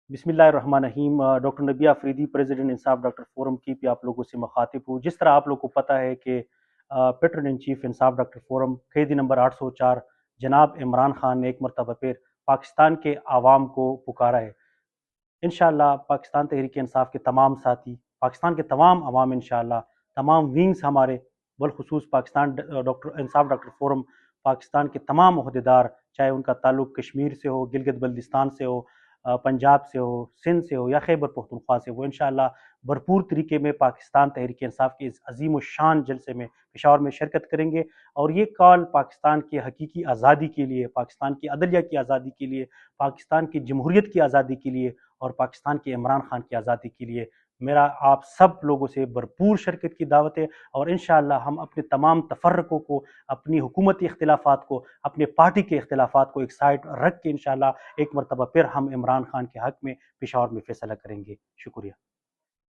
बिस्मिल्लाहिर्रहमानिर्रहीम। डॉक्टर नबी आफरीदी, प्रेसिडेंट इंसाफ doctor forum की पे आप लोगों से मुखातिब हूँ। जिस तरह आप लोग को पता है कि पेट्रन इन चीफ इंसाफ डॉक्टर फोरम कैदी नंबर 804 जनाब इमरान खान ने एक मरतबा फिर पाकिस्तान के आवाम को पुकारा है। इंशाअल्लाह पाकिस्तान तहरीक इंसाफ के तमाम साथी, पाकिस्तान के तमाम अवाम, इंशाअल्लाह तमाम विंग्स हमारे, बलखुसूस पाकिस्तान डॉक्टर इंसाफ डॉक्टर फोरम, पाकिस्तान के तमाम अहदेदार, चाहे उनका ताल्लुक कश्मीर से हो, गिलगित बल्तिस्तान से हो, पंजाब से हो, सिंध से हो या खैबर पख्तूनख्वा से, वो इंशाअल्लाह भरपूर तरीके में पाकिस्तान तहरीक इंसाफ के इस अजीम व शान जलसे में पेशावर में शिरकत करेंगे। और ये कॉल पाकिस्तान की हकीकी आज़ादी के लिए, पाकिस्तान की अदलिया की आज़ादी के लिए, पाकिस्तान की जमहूरियत की आज़ादी के लिए और पाकिस्तान के इमरान खान की आज़ादी के लिए मेरा आप सब लोगों से भरपूर शिरकत की दावत है। और इंशाअल्लाह हम अपने तमाम तफर्रकों को, अपनी हुकूमती इख्तिलाफ़ात को, अपने पार्टी के इख्तिलाफ़ात को एक साइड रख के इंशाअल्लाह एक मरतबा फिर हम इमरान खान के हक़ में पेशावर में फ़ैसला करेंगे। शुक्रिया।